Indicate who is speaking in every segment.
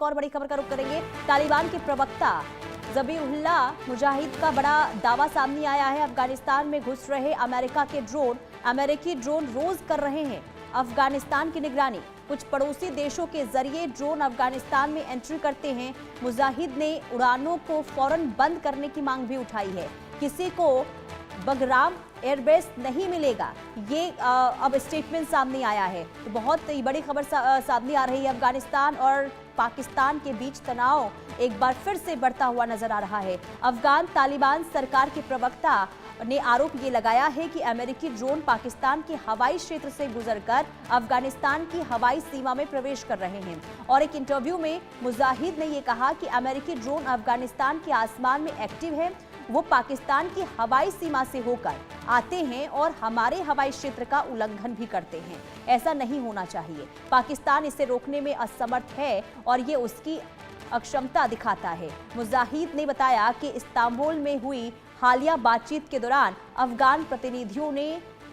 Speaker 1: और बड़ी खबर का रुख करेंगे। तालिबान के प्रवक्ता ज़बीहुल्लाह मुजाहिद का बड़ा दावा सामने आया है। अफगानिस्तान में घुस रहे अमेरिकी ड्रोन रोज कर रहे हैं अफगानिस्तान की निगरानी। कुछ पड़ोसी देशों के जरिए ड्रोन अफगानिस्तान में एंट्री करते हैं। मुजाहिद ने उड़ानों को फौरन बंद करने की मांग भी उठाई है। किसी को बगराम एयरबेस नहीं मिलेगा, ये अब स्टेटमेंट सामने आया है। तो बहुत ही बड़ी खबर सामने आ रही है। अफगानिस्तान और पाकिस्तान के बीच तनाव एक बार फिर से बढ़ता हुआ नजर आ रहा है। अफगान तालिबान सरकार के प्रवक्ता ने आरोप ये लगाया है कि अमेरिकी ड्रोन पाकिस्तान के हवाई क्षेत्र से गुजरकर अफगानिस्तान की हवाई सीमा में प्रवेश कर रहे हैं। और एक इंटरव्यू में मुजाहिद ने यह कहा कि अमेरिकी ड्रोन अफगानिस्तान के आसमान में एक्टिव है, वो पाकिस्तान की हवाई सीमा से होकर आते हैं और हमारे हवाई क्षेत्र का उल्लंघन भी करते हैं। ऐसा नहीं होना चाहिए। पाकिस्तान इसे रोकने में असमर्थ है और ये उसकी अक्षमता दिखाता है। मुजाहिद ने बताया कि इस्तांबुल में हुई हालिया बातचीत के दौरान अफगान प्रतिनिधियों ने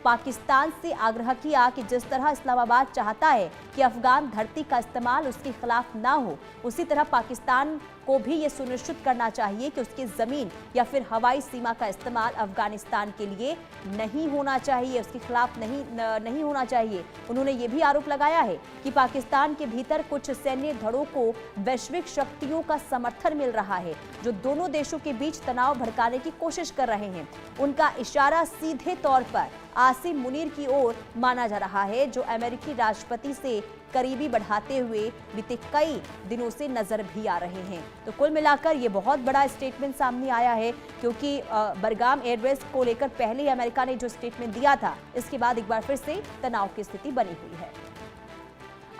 Speaker 1: पाकिस्तान से आग्रह किया कि जिस तरह इस्लामाबाद चाहता है कि अफगान धरती का इस्तेमाल उसके खिलाफ ना हो, उसी तरह पाकिस्तान को भी ये सुनिश्चित करना चाहिए कि उसकी जमीन या फिर हवाई सीमा का इस्तेमाल अफगानिस्तान के लिए नहीं होना चाहिए, उसके खिलाफ नहीं होना चाहिए। उन्होंने ये भी आरोप लगाया है कि पाकिस्तान के भीतर कुछ सैन्य धड़ों को वैश्विक शक्तियों का समर्थन मिल रहा है, जो दोनों देशों के बीच तनाव भड़काने की कोशिश कर रहे हैं। उनका इशारा सीधे तौर पर आसिम मुनीर की ओर माना जा रहा है, जो अमेरिकी राष्ट्रपति से करीबी बढ़ाते हुए बीते कई दिनों से नजर भी आ रहे हैं। तो कुल मिलाकर ये बहुत बड़ा स्टेटमेंट सामने आया है, क्योंकि बरगाम एयरबेस को लेकर पहले ही अमेरिका ने जो स्टेटमेंट दिया था, इसके बाद एक बार फिर से तनाव की स्थिति बनी हुई है।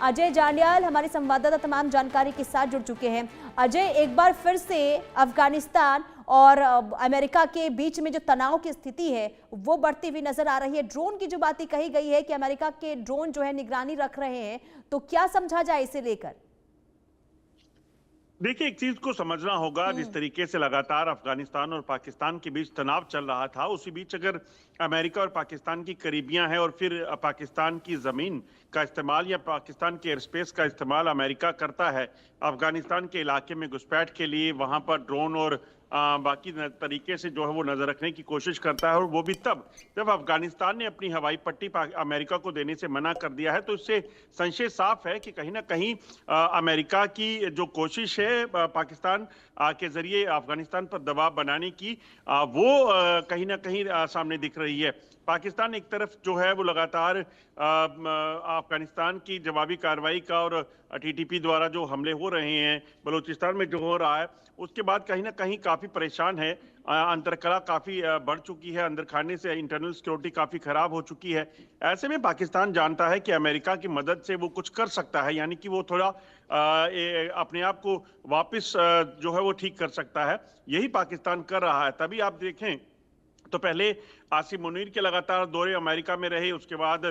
Speaker 1: अजय जांडियाल हमारे संवाददाता तमाम जानकारी के साथ जुड़ चुके हैं। अजय, एक बार फिर से अफगानिस्तान और अमेरिका के बीच में जो तनाव की स्थिति है वो बढ़ती हुई नजर आ रही है। ड्रोन की जो बातें कही गई है कि अमेरिका के ड्रोन जो है निगरानी रख रहे हैं, तो क्या समझा जाए इसे लेकर?
Speaker 2: देखिए, एक चीज को समझना होगा, जिस तरीके से लगातार अफगानिस्तान और पाकिस्तान के बीच तनाव चल रहा था, उसी बीच अगर अमेरिका और पाकिस्तान की करीबियां हैं और फिर पाकिस्तान की जमीन का इस्तेमाल या पाकिस्तान के एयर स्पेस का इस्तेमाल अमेरिका करता है अफगानिस्तान के इलाके में घुसपैठ के लिए, वहां पर ड्रोन और बाकी तरीके से जो है वो नजर रखने की कोशिश करता है, और वो भी तब जब अफगानिस्तान ने अपनी हवाई पट्टी अमेरिका को देने से मना कर दिया है, तो इससे संशय साफ है कि कहीं ना कहीं अमेरिका की जो कोशिश है पाकिस्तान के जरिए अफगानिस्तान पर दबाव बनाने की, वो कहीं ना कहीं सामने दिख रही है। पाकिस्तान एक तरफ जो है वो लगातार अफगानिस्तान की जवाबी कार्रवाई का और टीटीपी द्वारा जो हमले हो रहे हैं, बलूचिस्तान में जो हो रहा है, उसके बाद कहीं ना कहीं काफी परेशान है। अंतरकलह काफी बढ़ चुकी है, अंदर खाने से इंटरनल सिक्योरिटी काफी खराब हो चुकी है। ऐसे में पाकिस्तान जानता है कि अमेरिका की मदद से वो कुछ कर सकता है, यानी कि वो थोड़ा अपने आप को वापस जो है वो ठीक कर सकता है। यही पाकिस्तान कर रहा है। तभी आप देखें तो पहले आसिम मुनीर के लगातार दौरे अमेरिका में रहे, उसके बाद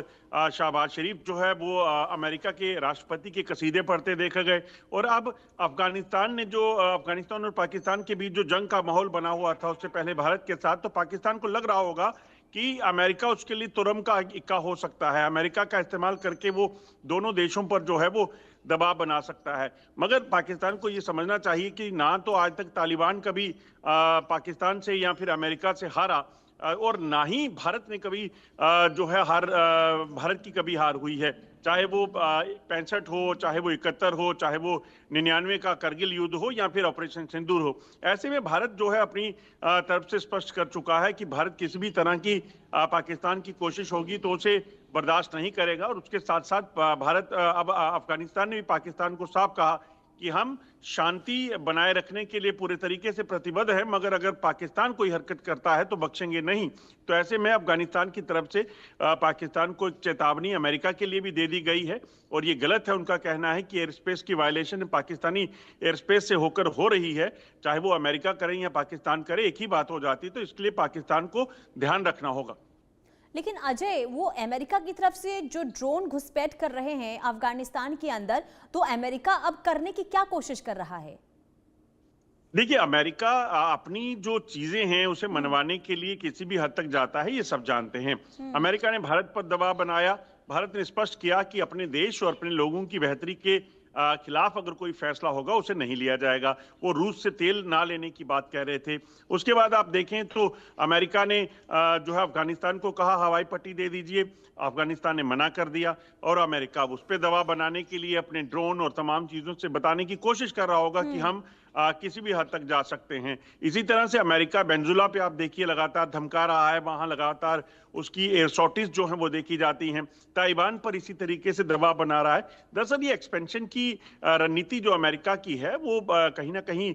Speaker 2: शहबाज शरीफ जो है वो अमेरिका के राष्ट्रपति के कसीदे पढ़ते देखे गए, और अब अफगानिस्तान ने जो अफगानिस्तान और पाकिस्तान के बीच जो जंग का माहौल बना हुआ था उससे पहले भारत के साथ, तो पाकिस्तान को लग रहा होगा कि अमेरिका उसके लिए तुरम का इक्का हो सकता है, अमेरिका का इस्तेमाल करके वो दोनों देशों पर जो है वो दबाव बना सकता है। मगर पाकिस्तान को ये समझना चाहिए कि ना तो आज तक तालिबान कभी पाकिस्तान से या फिर अमेरिका से हारा, और ना ही भारत ने कभी जो है भारत की कभी हार हुई है, चाहे वो 65 हो, चाहे वो 71 हो, चाहे वो 99 का करगिल युद्ध हो या फिर ऑपरेशन सिंदूर हो। ऐसे में भारत जो है अपनी तरफ से स्पष्ट कर चुका है कि भारत किसी भी तरह की पाकिस्तान की कोशिश होगी तो उसे बर्दाश्त नहीं करेगा। और उसके साथ साथ भारत अब अफगानिस्तान ने भी पाकिस्तान को साफ कहा कि हम शांति बनाए रखने के लिए पूरे तरीके से प्रतिबद्ध है, मगर अगर पाकिस्तान कोई हरकत करता है तो बख्शेंगे नहीं। तो ऐसे में अफगानिस्तान की तरफ से पाकिस्तान को एक चेतावनी अमेरिका के लिए भी दे दी गई है, और ये गलत है। उनका कहना है कि एयर स्पेस की वायलेशन पाकिस्तानी एयर स्पेस से होकर हो रही है, चाहे वो अमेरिका करे या पाकिस्तान करे, एक ही बात हो जाती। तो इसके लिए पाकिस्तान को ध्यान रखना होगा।
Speaker 1: लेकिन अजय, वो अमेरिका की तरफ से जो ड्रोन घुसपैठ कर रहे हैं अफगानिस्तान के अंदर, तो अमेरिका अब करने की क्या कोशिश कर रहा है?
Speaker 2: देखिए, अमेरिका अपनी जो चीजें हैं उसे मनवाने के लिए किसी भी हद तक जाता है, ये सब जानते हैं। अमेरिका ने भारत पर दबाव बनाया, भारत ने स्पष्ट किया कि अपने देश और अपने लोगों की बेहतरी के खिलाफ अगर कोई फैसला होगा उसे नहीं लिया जाएगा। वो रूस से तेल ना लेने की बात कह रहे थे। उसके बाद आप देखें तो अमेरिका ने जो है अफगानिस्तान को कहा हवाई पट्टी दे दीजिए, अफगानिस्तान ने मना कर दिया और अमेरिका उस पर दबाव बनाने के लिए अपने ड्रोन और तमाम चीजों से बताने की कोशिश कर रहा होगा कि हम किसी भी हद तक जा सकते हैं। इसी तरह से अमेरिका वेनेजुएला पे आप देखिए लगातार धमका रहा है, वहां लगातार उसकी एयर सॉर्टीज जो है वो देखी जाती हैं। ताइवान पर इसी तरीके से दबाव बना रहा है। दरअसल ये एक्सपेंशन की रणनीति जो अमेरिका की है वो कहीं ना कहीं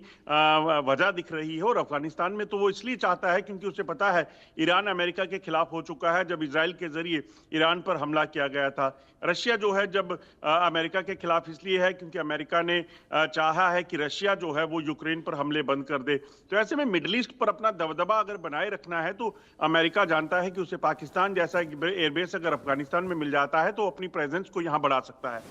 Speaker 2: वजह दिख रही है। और अफगानिस्तान में तो वो इसलिए चाहता है क्योंकि उसे पता है ईरान अमेरिका के खिलाफ हो चुका है जब इजराइल के जरिए ईरान पर हमला किया गया था। रशिया जो है जब अमेरिका के खिलाफ इसलिए है क्योंकि अमेरिका ने चाहा है कि रशिया जो है वो यूक्रेन पर हमले बंद कर दे। तो ऐसे में मिडिल ईस्ट पर अपना दबदबा अगर बनाए रखना है तो अमेरिका जानता है कि उसे पाकिस्तान जैसा एयरबेस अगर अफगानिस्तान में मिल जाता है तो अपनी प्रेजेंस को यहां बढ़ा सकता है।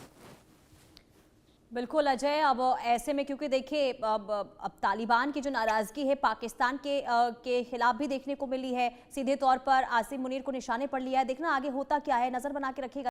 Speaker 1: बिल्कुल अजय, अब ऐसे में क्योंकि देखिए अब तालिबान की जो नाराजगी है पाकिस्तान के खिलाफ भी देखने को मिली है, सीधे तौर पर आसिम मुनीर को निशाने पर लिया है। देखना आगे होता क्या है, नजर बना के रखिएगा।